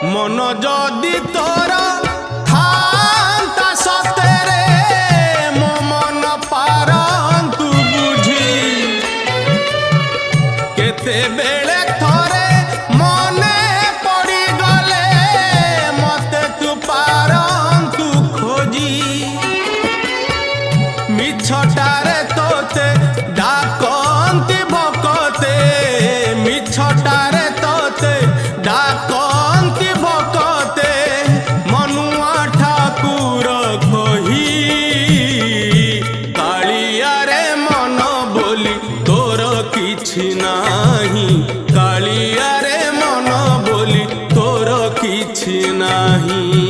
मन जदि तोर थांता सतेरे मो मन पारंतु बुझी केते बेले थरे मने पड़ी गले मते तू पारंतु खोजी मिछटारे तोते डाकंती भकते मिछटारे तोते डाकंती भकते मनुआ ठाकुर कही कालिया रे मन बोली तोर किछि नाही कालिया रे मन बोली तोर किछि नाही।